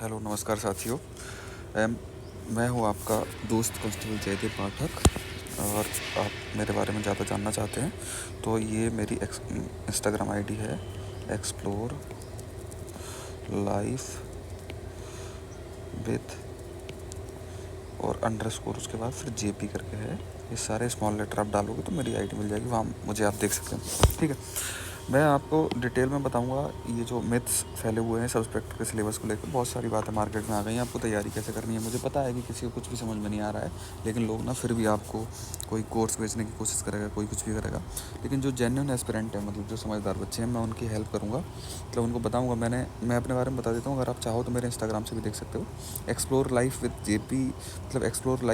Hello नमस्कार साथियों। M मैं हूं आपका दोस्त कांस्टेबल जयदेव पाठक। और आप मेरे बारे में ज़्यादा जानना चाहते हैं तो ये मेरी इंस्टाग्राम आईडी है एक्सप्लोर लाइफ विथ और अंडरस्कोर उसके बाद फिर जेपी करके है। ये सारे स्मॉल लेटर आप डालोगे तो मेरी आईडी मिल जाएगी, वहाँ मुझे आप देख सकते हैं। ठीक है, मैं आपको डिटेल में बताऊंगा ये जो मिथ्स फैले हुए हैं सब इंस्पेक्टर के सिलेबस को लेकर। बहुत सारी बातें मार्केट में आ गई हैं, आपको तैयारी कैसे करनी है मुझे पता है कि किसी को कुछ भी समझ में नहीं आ रहा है, लेकिन लोग ना फिर भी आपको कोई कोर्स बेचने की कोशिश करेगा, कोई कुछ भी करेगा। लेकिन जो जेन्युइन एस्पिरेंट है, मतलब जो समझदार बच्चे हैं, मैं उनकी हेल्प करूँगा, मतलब उनको बताऊँगा। मैं अपने बारे में बता देता हूँ, अगर आप चाहो तो मेरे इंस्टाग्राम से भी देख सकते हो। एक्सप्लोर लाइफ विद जेपी, मतलब एक्सप्लोर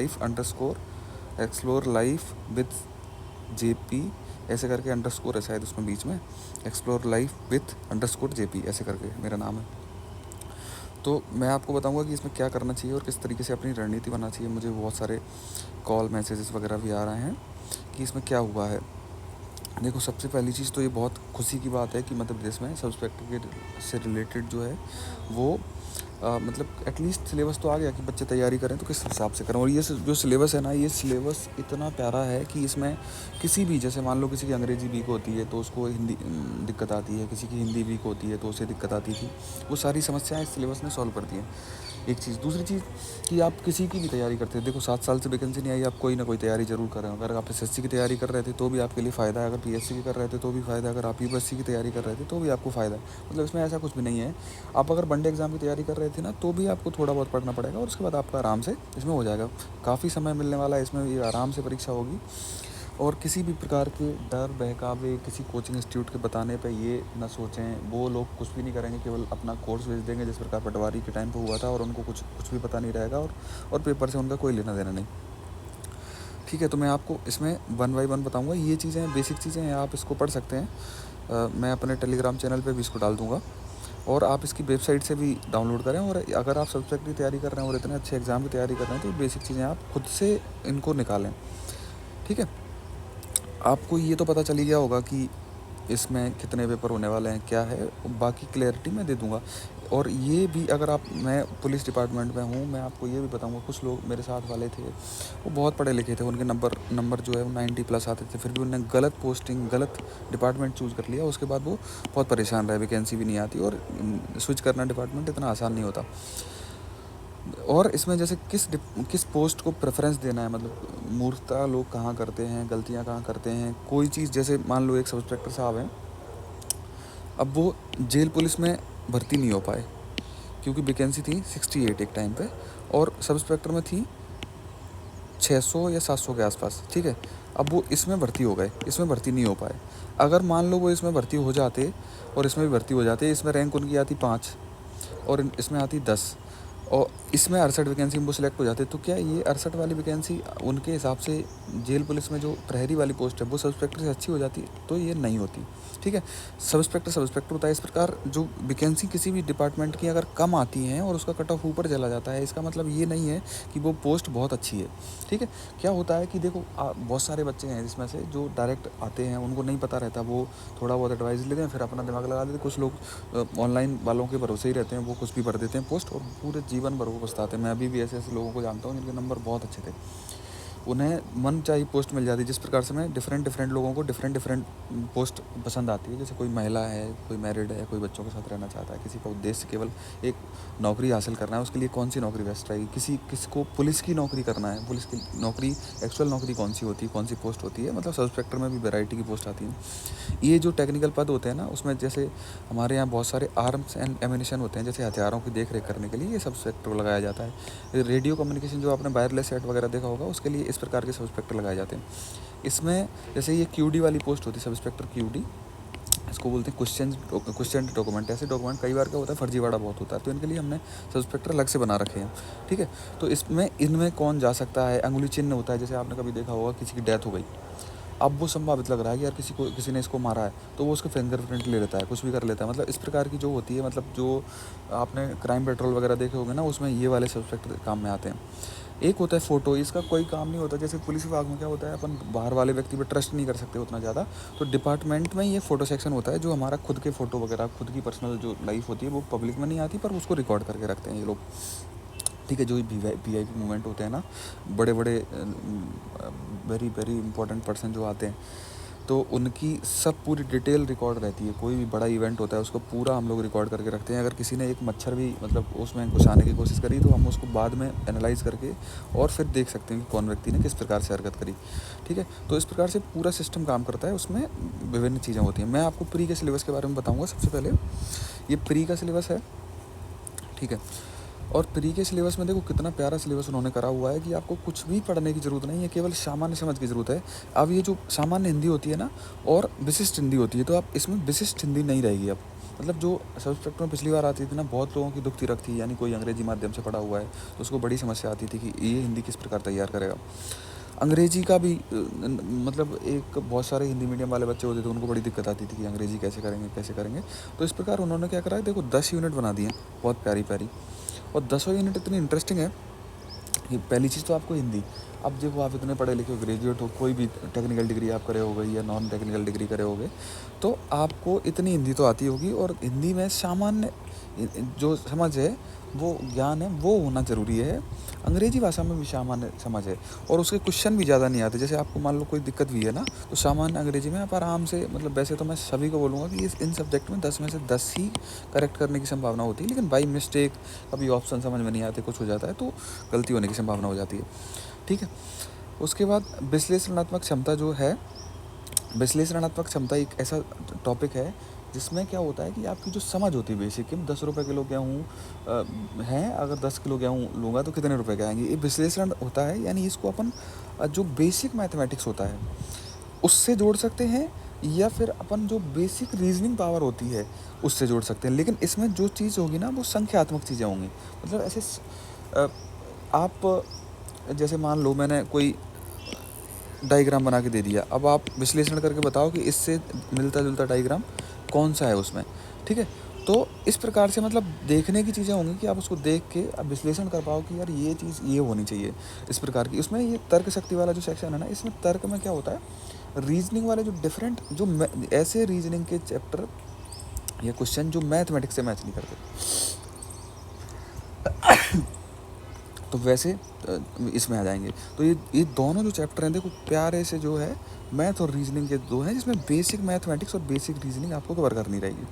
लाइफ विद जेपी ऐसे करके अंडरस्कोर है शायद उसमें बीच में। Explore life with underscore JP ऐसे करके मेरा नाम है। तो मैं आपको बताऊंगा कि इसमें क्या करना चाहिए और किस तरीके से अपनी रणनीति बनाना चाहिए। मुझे बहुत सारे कॉल मैसेजेस वगैरह भी आ रहे हैं कि इसमें क्या हुआ है। देखो, सबसे पहली चीज़ तो ये बहुत खुशी की बात है कि मध्य प्रदेश में सब इंस्पेक्टर के से रिलेटेड जो है वो मतलब एटलीस्ट सिलेबस तो आ गया कि बच्चे तैयारी करें तो किस हिसाब से करें। और ये जो सिलेबस है ना, ये सिलेबस इतना प्यारा है कि इसमें किसी भी, जैसे मान लो किसी की अंग्रेज़ी वीक होती है तो उसको हिंदी दिक्कत आती है, किसी की हिंदी वीक होती है तो उसे दिक्कत आती थी, वो सारी समस्याएं इस सिलेबस ने सॉल्व कर दी हैं। एक चीज़, दूसरी चीज़ कि आप किसी की भी तैयारी करते हैं, देखो 7 साल से वैकेंसी नहीं आई, आप कोई ना कोई तैयारी जरूर कर रहे हो। अगर आप एसएससी की तैयारी कर रहे थे तो भी आपके लिए फ़ायदा है, अगर पीएससी की कर रहे थे तो भी फ़ायदा है, अगर आप यूपीएससी की तैयारी कर रहे थे तो भी आपको फ़ायदा है। मतलब इसमें ऐसा कुछ भी नहीं है। आप अगर वनडे एग्ज़ाम की तैयारी कर रहे थे ना तो भी आपको थोड़ा बहुत पढ़ना पड़ेगा और उसके बाद आपका आराम से इसमें हो जाएगा। काफ़ी समय मिलने वाला है इसमें, ये आराम से परीक्षा होगी। और किसी भी प्रकार के डर बहकावे किसी कोचिंग इंस्टीट्यूट के बताने पे ये ना सोचें, वो लोग कुछ भी नहीं करेंगे, केवल अपना कोर्स भेज देंगे जिस प्रकार पटवारी के टाइम पे हुआ था, और उनको कुछ कुछ भी पता नहीं रहेगा और पेपर से उनका कोई लेना देना नहीं। ठीक है, तो मैं आपको इसमें वन बाई वन बताऊंगा। ये चीज़ें बेसिक चीज़ें हैं, आप इसको पढ़ सकते हैं। मैं अपने टेलीग्राम चैनल पे भी इसको डाल दूंगा और आप इसकी वेबसाइट से भी डाउनलोड करें। और अगर आप सब्जेक्ट की तैयारी कर रहे हैं और इतने अच्छे एग्ज़ाम की तैयारी कर रहे हैं तो बेसिक चीज़ें आप खुद से इनको निकालें। ठीक है, आपको ये तो पता चल ही गया होगा कि इसमें कितने पेपर होने वाले हैं, क्या है, बाकी क्लैरिटी मैं दे दूंगा। और ये भी, अगर आप, मैं पुलिस डिपार्टमेंट में हूँ, मैं आपको ये भी बताऊंगा, कुछ लोग मेरे साथ वाले थे वो बहुत पढ़े लिखे थे, उनके नंबर जो है वो 90+ आते थे, फिर भी उन्होंने गलत पोस्टिंग, गलत डिपार्टमेंट चूज़ कर लिया। उसके बाद वो बहुत परेशान रहे, वैकेंसी भी नहीं आती और स्विच करना डिपार्टमेंट इतना आसान नहीं होता। और इसमें जैसे किस पोस्ट को प्रेफरेंस देना है, मतलब मूर्खता लोग कहाँ करते हैं, गलतियाँ कहाँ करते हैं। कोई चीज़, जैसे मान लो एक सब इंस्पेक्टर साहब हैं, अब वो जेल पुलिस में भर्ती नहीं हो पाए क्योंकि वैकेंसी थी 68 एक टाइम पे, और सब इंस्पेक्टर में थी 600 या 700 के आसपास। ठीक है, अब वो इसमें भर्ती हो गए, इसमें भर्ती नहीं हो पाए। अगर मान लो वो इसमें भर्ती हो जाते और इसमें भी भर्ती हो जाते, इसमें रैंक उनकी आती 5 और इसमें आती 10, और इसमें 68 वैकेंसी में वो सिलेक्ट हो जाते, तो क्या ये 68 वाली वैकेंसी उनके हिसाब से जेल पुलिस में जो प्रहरी वाली पोस्ट है वो सब इंस्पेक्टर से अच्छी हो जाती? तो ये नहीं होती। ठीक है, सब इंस्पेक्टर होता है। इस प्रकार जो वैकेंसी किसी भी डिपार्टमेंट की अगर कम आती हैं और उसका कट ऑफ ऊपर चला जाता है, इसका मतलब ये नहीं है कि वो पोस्ट बहुत अच्छी है। ठीक है, क्या होता है कि देखो, बहुत सारे बच्चे हैं जिसमें से जो डायरेक्ट आते हैं, उनको नहीं पता रहता, वो थोड़ा बहुत एडवाइस लेते हैं फिर अपना दिमाग लगा देते हैं। कुछ लोग ऑनलाइन वालों के भरोसे ही रहते हैं, वो कुछ भी भर देते हैं पोस्ट और पूरे जीवन भर वो पछताते हैं। मैं अभी भी ऐसे ऐसे लोगों को जानता हूँ जिनके नंबर बहुत अच्छे थे, उन्हें मन चाही पोस्ट मिल जाती है। जिस प्रकार से मैं डिफरेंट लोगों को डिफरेंट पोस्ट पसंद आती है, जैसे कोई महिला है, कोई मैरिड है, कोई बच्चों के साथ रहना चाहता है, किसी का उद्देश्य केवल एक नौकरी हासिल करना है, उसके लिए कौन सी नौकरी बेस्ट रहेगी, किसी को पुलिस की नौकरी करना है, पुलिस की नौकरी, एक्चुअल नौकरी कौन सी होती है, कौन सी पोस्ट होती है, मतलब सब इंस्पेक्टर में भी वैरायटी की पोस्ट आती है। ये जो टेक्निकल पद होते हैं ना, उसमें जैसे हमारे यहाँ बहुत सारे आर्म्स एंड एम्यूनिशन होते हैं, जैसे हथियारों की देख रेख करने के लिए ये सब सेक्टर लगाया जाता है। रेडियो कम्युनिकेशन जो आपने वायरलेस सेट वगैरह देखा होगा, उसके लिए इस प्रकार के सब इंस्पेक्टर लगाए जाते हैं। इसमें जैसे ये क्यूडी वाली पोस्ट होती है, सब इंस्पेक्टर क्यूडी, इसको बोलते हैं क्वेश्चन डॉक्यूमेंट। ऐसे डॉक्यूमेंट कई बार क्या होता है, फर्जीवाड़ा बहुत होता है, तो इनके लिए हमने सब इंस्पेक्टर अलग से बना रखे हैं। ठीक है, तो इसमें इनमें कौन जा सकता है, अंगुली चिन्ह होता है, जैसे आपने कभी देखा होगा किसी की डेथ हो गई अब वो संभावित लग रहा है कि यार किसी ने इसको मारा है, तो वो उसके फिंगरप्रिंट ले लेता है, कुछ भी कर लेता है। मतलब इस प्रकार की जो होती है, मतलब जो आपने क्राइम पेट्रोल वगैरह देखे होंगे ना, उसमें ये वाले सस्पेक्ट काम में आते हैं। एक होता है फ़ोटो, इसका कोई काम नहीं होता। जैसे पुलिस विभाग में क्या होता है, अपन बाहर वाले व्यक्ति पे ट्रस्ट नहीं कर सकते उतना ज़्यादा, तो डिपार्टमेंट में ये फ़ोटो सेक्शन होता है, जो हमारा खुद के फ़ोटो वगैरह, खुद की पर्सनल जो लाइफ होती है वो पब्लिक में नहीं आती, पर उसको रिकॉर्ड करके रखते हैं ये लोग। ठीक है, जो वीआईपी मूवमेंट होते हैं ना, बड़े बड़े वेरी वेरी इंपॉर्टेंट पर्सन जो आते हैं, तो उनकी सब पूरी डिटेल रिकॉर्ड रहती है। कोई भी बड़ा इवेंट होता है उसको पूरा हम लोग रिकॉर्ड करके रखते हैं। अगर किसी ने एक मच्छर भी मतलब उसमें घुसाने की कोशिश करी, तो हम उसको बाद में एनालाइज करके और फिर देख सकते हैं कि कौन व्यक्ति ने किस प्रकार से हरकत करी। ठीक है, तो इस प्रकार से पूरा सिस्टम काम करता है, उसमें विभिन्न चीज़ें होती हैं। मैं आपको प्री के सिलेबस के बारे में बताऊँगा। सबसे पहले ये प्री का सिलेबस है, ठीक है। और प्री के सिलेबस में देखो कितना प्यारा सिलेबस उन्होंने करा हुआ है कि आपको कुछ भी पढ़ने की ज़रूरत नहीं है, केवल सामान्य समझ की ज़रूरत है। अब ये जो सामान्य हिंदी होती है ना, और विशिष्ट हिंदी होती है, तो आप इसमें विशिष्ट हिंदी नहीं रहेगी अब। मतलब जो सब्जेक्ट में पिछली बार आती थी ना, बहुत लोगों की दुखती रखती, यानी कोई अंग्रेजी माध्यम से पढ़ा हुआ है तो उसको बड़ी समस्या आती थी कि ये हिंदी किस प्रकार तैयार करेगा। अंग्रेजी का भी मतलब एक बहुत सारे हिंदी मीडियम वाले बच्चे होते थे, उनको बड़ी दिक्कत आती थी कि अंग्रेजी कैसे करेंगे कैसे करेंगे। तो इस प्रकार उन्होंने क्या करा है, देखो 10 यूनिट बना दिए, बहुत प्यारी प्यारी। और 10 यूनिट इतनी इंटरेस्टिंग है कि पहली चीज़ तो आपको हिंदी। अब देखो आप इतने पढ़े लिखे हो, ग्रेजुएट हो, कोई भी टेक्निकल डिग्री आप करे होगे या नॉन टेक्निकल डिग्री करे होगे, तो आपको इतनी हिंदी तो आती होगी। और हिंदी में सामान्य जो समझ है, वो ज्ञान है, वो होना ज़रूरी है। अंग्रेजी भाषा में भी सामान्य समझ है, और उसके क्वेश्चन भी ज़्यादा नहीं आते। जैसे आपको मान लो कोई दिक्कत भी है ना, तो सामान्य अंग्रेजी में आप आराम से, मतलब वैसे तो मैं सभी को बोलूँगा कि इन सब्जेक्ट में 10 में से 10 ही करेक्ट करने की संभावना होती है, लेकिन बाई मिस्टेक कभी ऑप्शन समझ में नहीं आते, कुछ हो जाता है, तो गलती होने की संभावना हो जाती है। ठीक है, उसके बाद विश्लेषणात्मक क्षमता जो है, विश्लेषणात्मक क्षमता एक ऐसा टॉपिक है जिसमें क्या होता है कि आपकी जो समझ होती है बेसिक, कि 10 रुपये किलो गेहूँ हैं, अगर 10 किलो गेहूँ लूँगा तो कितने रुपए के आएंगे, ये विश्लेषण होता है। यानी इसको अपन जो बेसिक मैथमेटिक्स होता है उससे जोड़ सकते हैं, या फिर अपन जो बेसिक रीजनिंग पावर होती है उससे जोड़ सकते हैं। लेकिन इसमें जो चीज़ होगी ना, वो संख्यात्मक चीज़ें होंगी। मतलब ऐसे अ, आप जैसे मान लो मैंने कोई डायग्राम बना के दे दिया, अब आप विश्लेषण करके बताओ कि इससे मिलता जुलता डायग्राम कौन सा है उसमें। ठीक है, तो इस प्रकार से मतलब देखने की चीज़ें होंगी कि आप उसको देख के आप विश्लेषण कर पाओ कि यार ये चीज़ ये होनी चाहिए, इस प्रकार की। उसमें ये तर्क शक्ति वाला जो सेक्शन है ना, इसमें तर्क में क्या होता है, रीजनिंग वाले जो डिफरेंट जो ऐसे रीजनिंग के चैप्टर या क्वेश्चन जो मैथमेटिक्स से मैच नहीं करते, तो वैसे इसमें आ जाएंगे। तो ये दोनों जो चैप्टर हैं, देखो प्यारे से जो है मैथ और रीजनिंग के दो हैं, जिसमें बेसिक मैथमेटिक्स और बेसिक रीजनिंग आपको कवर करनी रहेगी।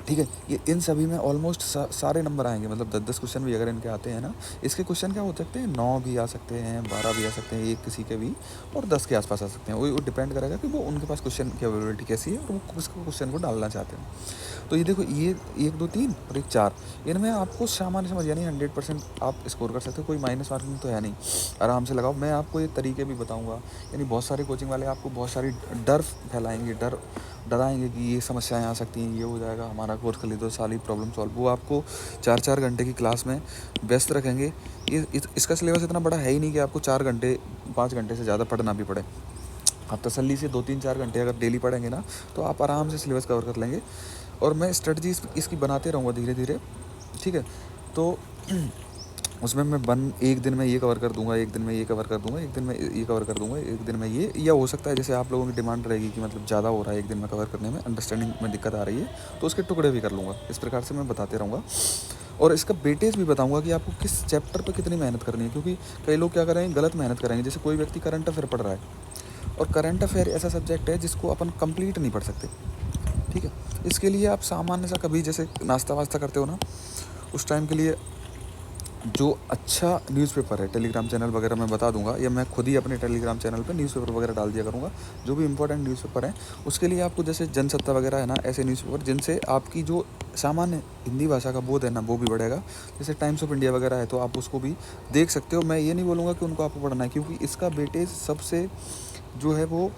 ठीक है, ये इन सभी में ऑलमोस्ट सारे नंबर आएंगे। मतलब 10-10 क्वेश्चन भी अगर इनके आते हैं ना, इसके क्वेश्चन क्या हो सकते हैं, 9 भी आ सकते हैं, 12 भी आ सकते हैं, एक किसी के भी, और 10 के आसपास आ सकते हैं। वो डिपेंड करेगा कि वो उनके पास क्वेश्चन की अवेलेबिलिटी कैसी है और वो किस क्वेश्चन को डालना चाहते हैं। तो ये देखो, ये 1 2 3 और 1 4, इनमें आपको सामान्य समझ, यानी 100% आप स्कोर कर सकते हो, कोई माइनस मार्किंग तो है नहीं, आराम से लगाओ। मैं आपको ये तरीके भी बताऊंगा। यानी बहुत सारे कोचिंग वाले आपको बहुत सारी डर फैलाएंगे, डराएंगे कि ये समस्याएं आ सकती हैं, ये हो जाएगा, हमारा कोर्स कर लीजिए तो सारी प्रॉब्लम सॉल्व। वो आपको 4-4 घंटे की क्लास में व्यस्त रखेंगे। इसका सिलेबस इतना बड़ा है ही नहीं कि आपको 4 घंटे 5 घंटे से ज़्यादा पढ़ना भी पड़े। आप तसल्ली से 2-3-4 घंटे अगर डेली पढ़ेंगे ना, तो आप आराम से सिलेबस कवर कर लेंगे। और मैं स्ट्रेटजी इसकी बनाते रहूँगा धीरे धीरे। ठीक है, तो उसमें मैं एक दिन में ये कवर कर दूंगा, एक दिन में ये कवर कर दूंगा, एक दिन में ये कवर कर दूंगा, एक दिन में ये, या हो सकता है जैसे आप लोगों की डिमांड रहेगी कि मतलब ज़्यादा हो रहा है एक दिन में कवर करने में, अंडरस्टैंडिंग में दिक्कत आ रही है, तो उसके टुकड़े भी कर लूँगा। इस प्रकार से मैं बताते रहूँगा। और इसका वेटेज भी बताऊँगा कि आपको किस चैप्टर पर कितनी मेहनत करनी है, क्योंकि कई लोग क्या करेंगे, गलत मेहनत करेंगे। जैसे कोई व्यक्ति करंट अफेयर पढ़ रहा है, और करंट अफेयर ऐसा सब्जेक्ट है जिसको अपन कंप्लीट नहीं पढ़ सकते। ठीक है, इसके लिए आप सामान्य सा कभी जैसे नाश्ता वास्ता करते हो ना, उस टाइम के लिए जो अच्छा न्यूज़पेपर है, टेलीग्राम चैनल वगैरह मैं बता दूंगा, या मैं खुद ही अपने टेलीग्राम चैनल पे न्यूज़पेपर वगैरह डाल दिया करूँगा, जो भी इंपॉर्टेंट न्यूज़पेपर हैं। उसके लिए आपको जैसे जनसत्ता वगैरह है ना, ऐसे न्यूज़पेपर जिनसे आपकी जो सामान्य हिंदी भाषा का बोध है ना, वो भी बढ़ेगा। जैसे टाइम्स ऑफ इंडिया वगैरह है, तो आप उसको भी देख सकते हो। मैं ये नहीं बोलूँगा कि उनको आपको पढ़ना है, क्योंकि इसका वेटेज सबसे जो है वो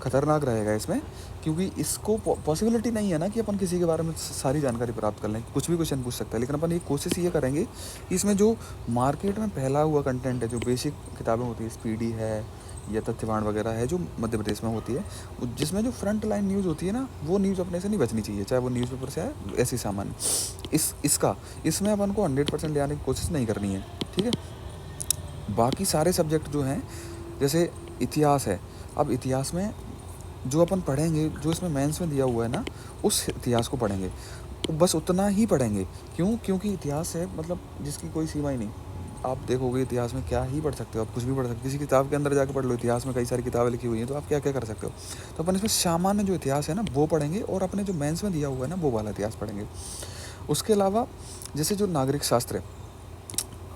ख़तरनाक रहेगा इसमें, क्योंकि इसको पॉसिबिलिटी नहीं है ना कि अपन किसी के बारे में सारी जानकारी प्राप्त कर लें, कुछ भी क्वेश्चन पूछ सकता है। लेकिन अपन ये कोशिश ये करेंगे कि इसमें जो मार्केट में फैला हुआ कंटेंट है, जो बेसिक किताबें होती है, स्पीडी है या तथ्यवाण वगैरह है जो मध्य प्रदेश में होती है, जिसमें जो फ्रंट लाइन न्यूज़ होती है ना, वो न्यूज़ अपने से नहीं बचनी चाहिए, चाहे वो न्यूज़पेपर से आए ऐसी सामान्य। इसमें अपन को 100% ले आने की कोशिश नहीं करनी है, ठीक है। बाकी सारे सब्जेक्ट जो हैं, जैसे इतिहास है, अब इतिहास में जो अपन पढ़ेंगे, जो इसमें मेंस में दिया हुआ है ना, उस इतिहास को पढ़ेंगे, बस उतना ही पढ़ेंगे। क्योंकि इतिहास है मतलब जिसकी कोई सीमा ही नहीं। आप देखोगे इतिहास में क्या ही पढ़ सकते हो, आप कुछ भी पढ़ सकते हो, किसी किताब के अंदर जाकर पढ़ लो, इतिहास में कई सारी किताबें लिखी हुई हैं, तो आप क्या क्या कर सकते हो। तो अपन इसमें सामान्य जो इतिहास है ना वो पढ़ेंगे, और अपने जो मेंस में दिया हुआ है ना वो वाला इतिहास पढ़ेंगे। उसके अलावा जैसे जो नागरिक शास्त्र है,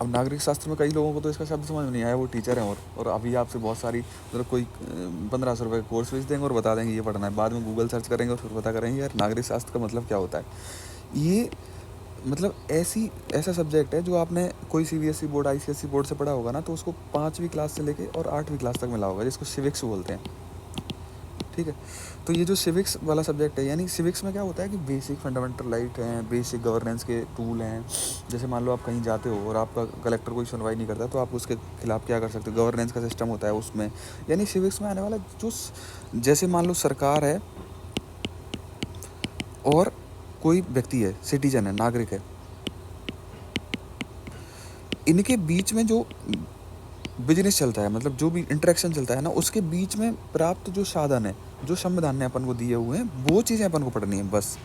अब नागरिक शास्त्र में कई लोगों को तो इसका शब्द समझ में नहीं आया, वो टीचर हैं और अभी आपसे बहुत सारी मतलब कोई 1500 रुपये का कोर्स बेच देंगे और बता देंगे ये पढ़ना है, बाद में गूगल सर्च करेंगे और फिर पता करेंगे यार नागरिक शास्त्र का मतलब क्या होता है। ये मतलब ऐसा सब्जेक्ट है जो आपने कोई CBSE बोर्ड, ICSE बोर्ड से पढ़ा होगा ना, तो उसको 5वीं क्लास से लेके और 8वीं क्लास तक मिला होगा, जिसको सिविक्स बोलते हैं, ठीक है। तो ये जो सिविक्स वाला सब्जेक्ट है, यानी सिविक्स में क्या होता है कि बेसिक फंडामेंटल राइट हैं, बेसिक गवर्नेंस के टूल हैं। जैसे मान लो आप कहीं जाते हो और आपका कलेक्टर कोई सुनवाई नहीं करता, तो आप उसके खिलाफ क्या कर सकते हो, गवर्नेंस का सिस्टम होता है उसमें। यानी सिविक्स में आने वाला जो जैसे मान लो सरकार है और कोई व्यक्ति है, सिटीजन है, नागरिक है, इनके बीच में जो बिजनेस चलता है, मतलब जो भी इंटरेक्शन चलता है ना, उसके बीच में प्राप्त जो साधन है, जो संविधान ने अपन को दिए हुए हैं, वो चीज़ें अपन को पढ़नी है बस।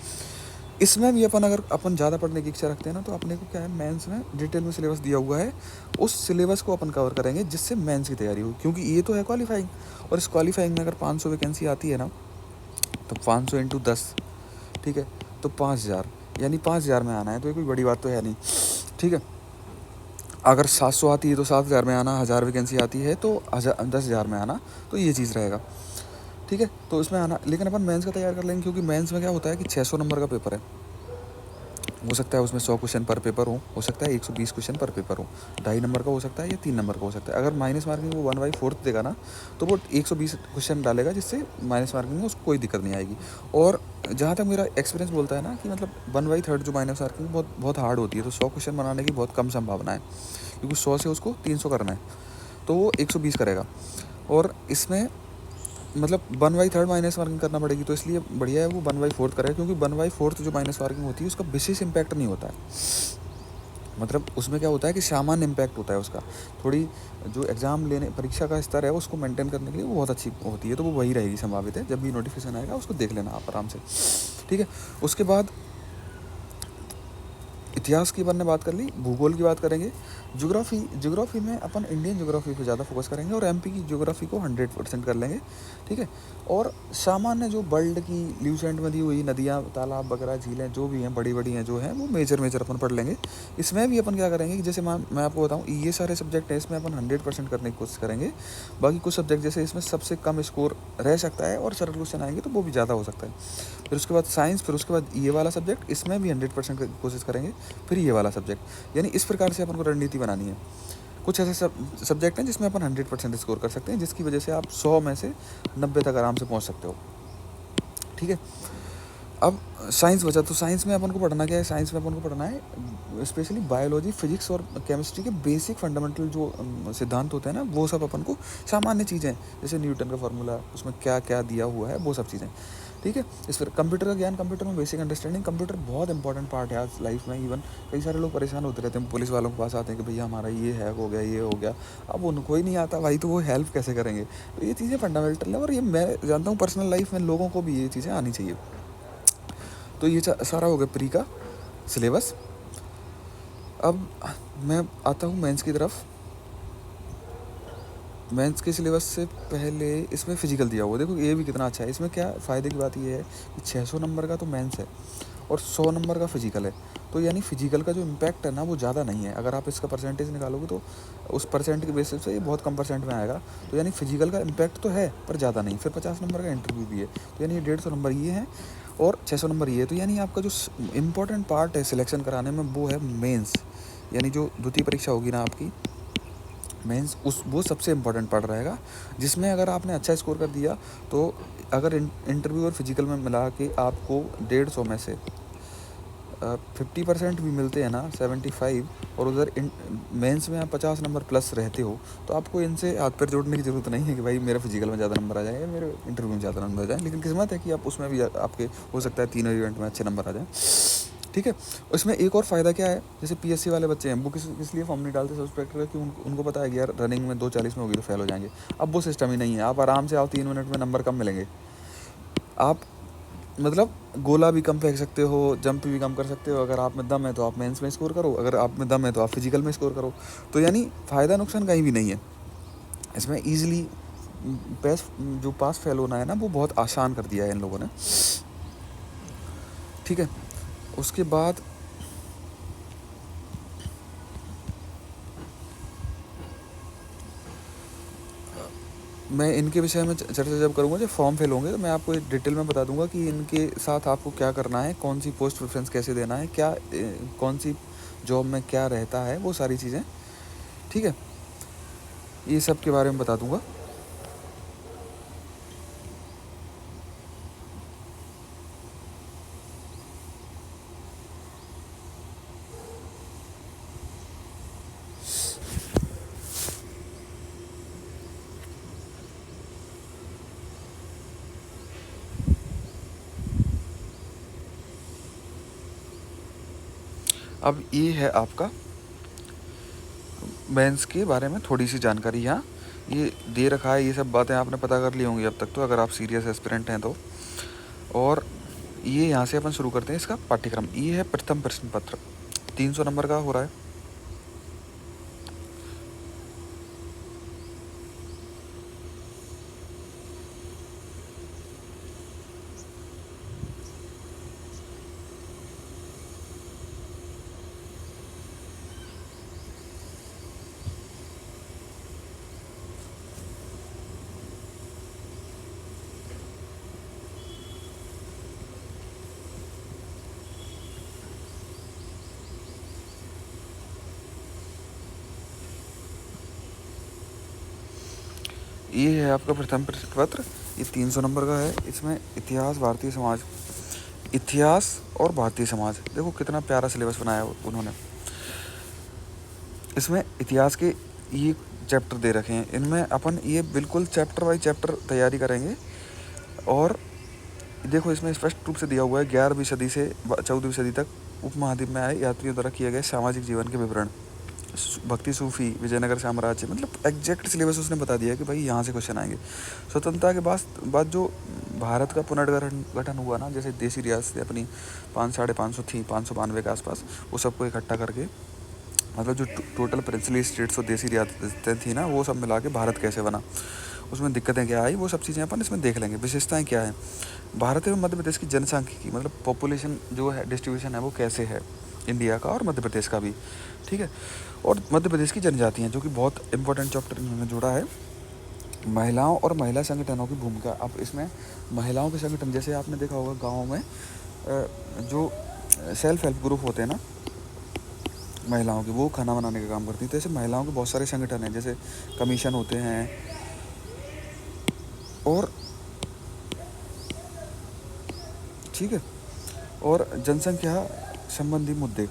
इसमें भी अगर अपन ज़्यादा पढ़ने की इच्छा रखते हैं ना, तो अपने को क्या है, मेंस में डिटेल में सिलेबस दिया हुआ है, उस सिलेबस को अपन कवर करेंगे जिससे मेंस की तैयारी हो। क्योंकि ये तो है क्वालिफाइंग, और इस क्वालिफाइंग में अगर 500 वैकेंसी आती है ना, तो 500 इंटू 10, ठीक है, तो 5000, यानी 5000 में आना है, तो ये कोई बड़ी बात तो है नहीं, ठीक है। अगर 700 आती है तो 7000 में आना, 1000 वैकेंसी आती है तो 10,000 में आना, तो ये चीज़ रहेगा, ठीक है। तो इसमें आना, लेकिन अपन मेंस का तैयार कर लेंगे, क्योंकि मेंस में क्या होता है कि 600 नंबर का पेपर है, हो सकता है उसमें 100 क्वेश्चन पर पेपर हो सकता है 120 क्वेश्चन पर पेपर हो, 2.5 नंबर का हो सकता है या 3 नंबर का हो सकता है। अगर माइनस मार्किंग वो 1/4 देगा ना, तो वो 120 क्वेश्चन डालेगा, जिससे माइनस मार्किंग में उसको कोई दिक्कत नहीं आएगी। और जहाँ तक मेरा एक्सपीरियंस बोलता है ना कि मतलब 1/3 जो माइनस मार्किंग बहुत बहुत हार्ड होती है, तो 100 क्वेश्चन बनाने की बहुत कम संभावना है, क्योंकि 100 से उसको 300 करना है, तो वो 120 करेगा। और इसमें मतलब 1/3 माइनस मार्किंग करना पड़ेगी, तो इसलिए बढ़िया है वो 1/4 करेगा, क्योंकि 1/4 जो माइनस मार्किंग होती है उसका विशेष इम्पैक्ट नहीं होता है। मतलब उसमें क्या होता है कि सामान्य इम्पैक्ट होता है उसका, थोड़ी जो एग्ज़ाम लेने परीक्षा का स्तर है उसको मेंटेन करने के लिए वो बहुत अच्छी होती है, तो वो वही रहेगी संभावित है। जब भी नोटिफिकेशन आएगा उसको देख लेना आप आराम से, ठीक है। उसके बाद इतिहास की अपन ने बात कर ली, भूगोल की बात करेंगे। ज्योग्राफी में अपन इंडियन ज्योग्राफी पे ज़्यादा फोकस करेंगे, और एमपी की ज्योग्राफी को 100% कर लेंगे, ठीक है। और सामान्य जो वर्ल्ड की ल्यूसेंट में दी हुई नदियाँ, तालाब वगैरह, झीलें जो भी हैं बड़ी बड़ी हैं जो हैं, वो मेजर अपन पढ़ लेंगे। इसमें भी अपन क्या करेंगे कि जैसे मैं आपको बताऊँ, ये सारे सब्जेक्ट हैं, इसमें अपन 100% करने की कोशिश करेंगे। बाकी कुछ सब्जेक्ट जैसे इसमें सबसे कम स्कोर रह सकता है और सरल क्वेश्चन आएंगे तो वो भी ज़्यादा हो सकता है। फिर उसके बाद साइंस, फिर उसके बाद ये वाला सब्जेक्ट, इसमें भी 100% की कोशिश करेंगे, फिर ये वाला सब्जेक्ट। यानी इस प्रकार से अपन को रणनीति बनानी है। कुछ ऐसे सब्जेक्ट हैं जिसमें अपन 100% स्कोर कर सकते हैं, जिसकी वजह से आप 100 में से 90 तक आराम से पहुंच सकते हो, ठीक है। अब साइंस बचा, तो साइंस में अपन को पढ़ना क्या है, साइंस में अपन को पढ़ना है स्पेशली बायोलॉजी, फिजिक्स और केमिस्ट्री के बेसिक फंडामेंटल जो सिद्धांत होते हैं ना, वो सब अपन को, सामान्य चीज़ें जैसे न्यूटन का फार्मूला, उसमें क्या क्या दिया हुआ है, वो सब चीज़ें, ठीक है। इस पर कंप्यूटर का ज्ञान, कंप्यूटर में बेसिक अंडरस्टैंडिंग, कंप्यूटर बहुत इंपॉर्टेंट पार्ट है आज लाइफ में। इवन कई सारे लोग परेशान होते रहते हैं, पुलिस वालों के पास आते हैं कि भैया हमारा ये हैक हो गया, ये हो गया। अब उनको ही नहीं आता भाई, तो वो हेल्प कैसे करेंगे। तो ये चीज़ें फंडामेंटल है, और ये मैं जानता हूँ पर्सनल लाइफ में लोगों को भी ये चीज़ें आनी चाहिए। तो ये सारा हो गया प्री का सिलेबस। अब मैं आता हूँ मेंस की तरफ। मेंस के सिलेबस से पहले इसमें फ़िजिकल दिया हुआ, देखो ये भी कितना अच्छा है। इसमें क्या फ़ायदे की बात ये है कि 600 नंबर का तो मेंस है और 100 नंबर का फ़िजिकल है, तो यानी फ़िजिकल का जो इम्पैक्ट है ना वो ज़्यादा नहीं है। अगर आप इसका परसेंटेज निकालोगे तो उस परसेंट के बेसिस से ये बहुत कम परसेंट में आएगा, तो यानी फ़िजिकल का इम्पैक्ट तो है पर ज़्यादा नहीं। फिर 50 नंबर का इंटरव्यू भी है, तो यानी 150 नंबर ये है और 600 नंबर ये है। तो यानी आपका जो इम्पोर्टेंट पार्ट है सिलेक्शन कराने में वो है मेंस, यानी जो द्वितीय परीक्षा होगी ना आपकी मेंस, वो सबसे इम्पोर्टेंट पार्ट रहेगा, जिसमें अगर आपने अच्छा स्कोर कर दिया तो अगर इंटरव्यू और फिजिकल में मिला के आपको 150 में से 50% भी मिलते हैं ना, 75, और उधर मेंस में आप 50 नंबर प्लस रहते हो, तो आपको इनसे हाथ पैर जोड़ने की ज़रूरत नहीं है कि भाई मेरा फिजिकल में ज़्यादा नंबर आ जाए या मेरे इंटरव्यू में ज़्यादा नंबर आ जाए। लेकिन किस्मत है कि आप उसमें भी आपके हो सकता है तीनों इवेंट में अच्छे नंबर आ जाए, ठीक है। उसमें एक और फ़ायदा क्या है, जैसे पीएससी वाले बच्चे हैं, वो किस लिए फॉर्म नहीं डालते सब इंस्पेक्टर का, कि उनको पता है कि यार रनिंग में 2:40 में होगी तो फेल हो जाएंगे। अब वो सिस्टम ही नहीं है, आप आराम से आओ, 3 मिनट में नंबर कम मिलेंगे। आप मतलब गोला भी कम फेंक सकते हो, जंप भी कम कर सकते हो। अगर आप में दम है तो आप मेंस में स्कोर करो, अगर आप में दम है तो आप फिजिकल में स्कोर करो। तो यानी फ़ायदा नुकसान कहीं भी नहीं है इसमें। ईजिली पास फेल होना है ना, वो बहुत आसान कर दिया है इन लोगों ने, ठीक है। उसके बाद मैं इनके विषय में चर्चा जब करूँगा, जब फॉर्म फिल होंगे, तो मैं आपको डिटेल में बता दूंगा कि इनके साथ आपको क्या करना है, कौन सी पोस्ट प्रेफरेंस कैसे देना है, क्या कौन सी जॉब में क्या रहता है, वो सारी चीज़ें, ठीक है, ये सब के बारे में बता दूंगा। अब ये है आपका मेंस के बारे में थोड़ी सी जानकारी यहाँ ये दे रखा है। ये सब बातें आपने पता कर ली होंगी अब तक तो, अगर आप सीरियस एस्पिरेंट हैं तो। और ये यहाँ से अपन शुरू करते हैं इसका पाठ्यक्रम। ये है प्रथम प्रश्न पत्र, 300 नंबर का हो रहा है। ये है आपका प्रथम प्रश्न पत्र, ये 300 नंबर का है। इसमें इतिहास, भारतीय समाज, इतिहास और भारतीय समाज, देखो कितना प्यारा सिलेबस बनाया उन्होंने। इसमें इतिहास के ये चैप्टर दे रखे हैं, इनमें अपन ये बिल्कुल चैप्टर बाई चैप्टर तैयारी करेंगे। और देखो इसमें स्पष्ट रूप से दिया हुआ है 11वीं सदी से 14वीं सदी तक उपमहाद्वीप में आए यात्रियों द्वारा किए गए सामाजिक जीवन के विवरण, भक्ति, सूफी, विजयनगर साम्राज्य, मतलब एग्जैक्ट सिलेबस उसने बता दिया कि भाई यहाँ से क्वेश्चन आएंगे। स्वतंत्रता के बाद जो भारत का पुनर्गठन हुआ ना, जैसे देसी रियासतें अपनी 500-550 थी, 592 के आसपास, वो सबको इकट्ठा करके, मतलब जो टोटल प्रिंसली स्टेट्स और देसी रियासतें थी ना, वो सब मिला के भारत कैसे बना, उसमें दिक्कतें क्या आई, वो सब चीज़ें अपन इसमें देख लेंगे। विशेषताएं क्या है, भारत एवं मध्य प्रदेश की जनसांख्यिकी, मतलब पॉपुलेशन जो है, डिस्ट्रीब्यूशन है, वो कैसे है इंडिया का और मध्य प्रदेश का भी, ठीक है। और मध्य प्रदेश की जनजातियाँ, जो कि बहुत इंपॉर्टेंट चैप्टर इन्होंने जोड़ा है। महिलाओं और महिला संगठनों की भूमिका। अब इसमें महिलाओं के संगठन, जैसे आपने देखा होगा गाँव में जो सेल्फ हेल्प ग्रुप होते हैं ना महिलाओं के, वो खाना बनाने का काम करती हैं। तो ऐसे महिलाओं के बहुत सारे संगठन हैं, जैसे कमीशन होते हैं, और ठीक है, और जनसंख्या संबंधी मुद्दे,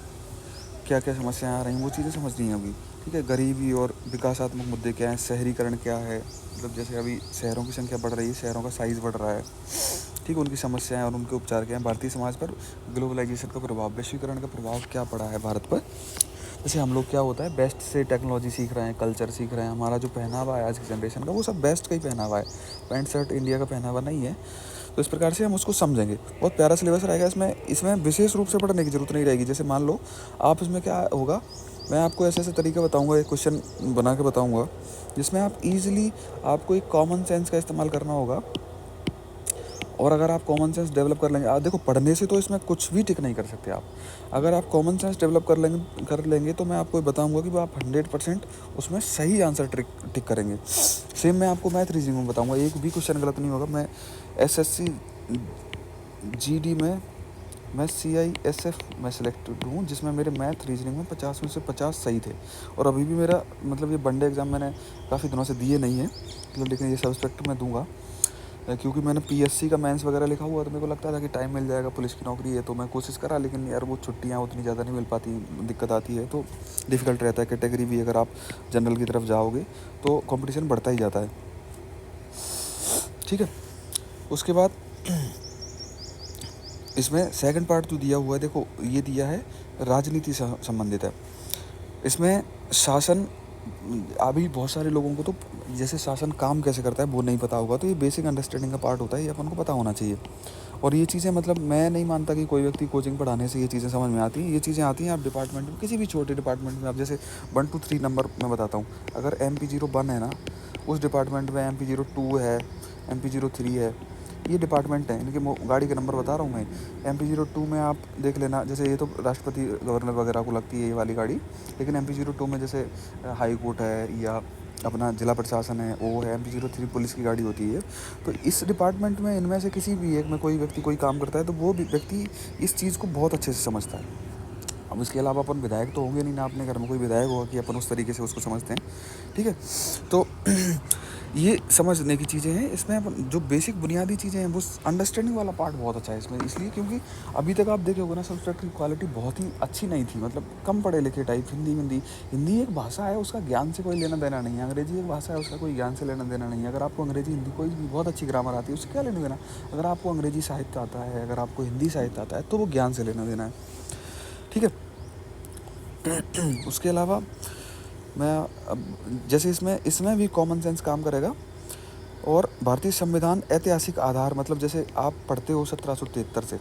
क्या क्या समस्याएं आ रही हैं, वो चीज़ें समझनी होगी, ठीक है। गरीबी और विकासात्मक मुद्दे क्या हैं, शहरीकरण क्या है, मतलब जैसे अभी शहरों की संख्या बढ़ रही है, शहरों का साइज़ बढ़ रहा है, ठीक है, उनकी समस्याएं और उनके उपचार क्या हैं। भारतीय समाज पर ग्लोबलाइजेशन का प्रभाव, वैश्वीकरण का प्रभाव क्या पड़ा है भारत पर। जैसे हम लोग क्या होता है, बेस्ट से टेक्नोलॉजी सीख रहे हैं, कल्चर सीख रहे हैं, हमारा जो पहनावा है आज की जनरेशन का, वो सब बेस्ट का ही पहनावा है, पैंट शर्ट इंडिया का पहनावा नहीं है। तो इस प्रकार से हम उसको समझेंगे। बहुत प्यारा सिलेबस रहेगा इसमें। इसमें विशेष रूप से पढ़ने की ज़रूरत नहीं रहेगी। जैसे मान लो आप, इसमें क्या होगा, मैं आपको ऐसे ऐसे तरीका बताऊंगा, एक क्वेश्चन बना के बताऊंगा, जिसमें आप ईजिली, आपको एक कॉमन सेंस का इस्तेमाल करना होगा। और अगर आप कॉमन सेंस डेवलप कर लेंगे, देखो पढ़ने से तो इसमें कुछ भी टिक नहीं कर सकते आप। अगर आप कॉमन सेंस डेवलप कर लेंगे तो मैं आपको बताऊंगा कि वो आप 100% उसमें सही आंसर टिक करेंगे। सेम मैं आपको मैथ रीजनिंग में बताऊंगा, एक भी क्वेश्चन गलत नहीं होगा। मैं एसएससी जीडी में, मैं CISF में सिलेक्टेड हूँ, जिसमें मेरे मैथ रीजनिंग में 50 में से 50 सही थे। और अभी भी मेरा, मतलब ये वनडे एग्ज़ाम मैंने काफ़ी दिनों से दिए नहीं है, मतलब लेकिन ये सब इंस्पेक्टर मैं दूंगा। क्योंकि मैंने पीएससी का मेंस वगैरह लिखा हुआ, तो मेरे को लगता था कि टाइम मिल जाएगा, पुलिस की नौकरी है, तो मैं कोशिश करा, लेकिन यार वो छुट्टियाँ उतनी ज़्यादा नहीं मिल पाती, दिक्कत आती है, तो डिफ़िकल्ट रहता है। कैटेगरी भी अगर आप जनरल की तरफ जाओगे तो कंपटीशन बढ़ता ही जाता है। ठीक है, उसके बाद इसमें सेकंड पार्ट जो दिया हुआ है, देखो ये दिया है राजनीति से संबंधित है। इसमें शासन, अभी बहुत सारे लोगों को तो जैसे शासन काम कैसे करता है वो नहीं पता होगा, तो ये बेसिक अंडरस्टैंडिंग का पार्ट होता है, ये अपन को पता होना चाहिए। और ये चीज़ें मतलब मैं नहीं मानता कि कोई व्यक्ति कोचिंग पढ़ाने से ये चीज़ें समझ में आती हैं। ये चीज़ें आती हैं आप डिपार्टमेंट में, किसी भी छोटे डिपार्टमेंट में। आप जैसे 1 to 3 नंबर मैं बताता हूँ, अगर MP01 है ना, उस डिपार्टमेंट में MP02 है, MP03 है, ये डिपार्टमेंट है, इनके गाड़ी के नंबर बता रहा हूँ मैं। MP02 में आप देख लेना, जैसे ये तो राष्ट्रपति गवर्नर वगैरह को लगती है ये वाली गाड़ी, लेकिन MP02 में जैसे हाई कोर्ट है या अपना जिला प्रशासन है, वो है। MP03 पुलिस की गाड़ी होती है। तो इस डिपार्टमेंट में इनमें से किसी भी एक में कोई व्यक्ति कोई काम करता है, तो वो भी व्यक्ति इस चीज़ को बहुत अच्छे से समझता है। अब इसके अलावा अपन विधायक तो होंगे नहीं ना, अपने घर में कोई विधायक होगा कि अपन उस तरीके से उसको समझते हैं। ठीक है, तो ये समझने की चीज़ें हैं इसमें। अपन जो बेसिक बुनियादी चीज़ें हैं वो अंडरस्टैंडिंग वाला पार्ट बहुत अच्छा है इसमें, इसलिए क्योंकि अभी तक आप देखे होगे ना, सब्जेक्ट की क्वालिटी बहुत ही अच्छी नहीं थी, मतलब कम पढ़े लिखे टाइप। हिंदी एक भाषा है, उसका ज्ञान से कोई लेना देना नहीं है। अंग्रेजी एक भाषा है, उसका कोई ज्ञान से लेना देना नहीं है। अगर आपको अंग्रेजी हिंदी कोई भी बहुत अच्छी ग्रामर आती है, उससे क्या लेना देना। अगर आपको अंग्रेजी साहित्य आता है, अगर आपको हिंदी साहित्य आता है, तो वो ज्ञान से लेना देना है। ठीक है, उसके अलावा मैं अब जैसे इसमें भी कॉमन सेंस काम करेगा। और भारतीय संविधान ऐतिहासिक आधार, मतलब जैसे आप पढ़ते हो 1773 से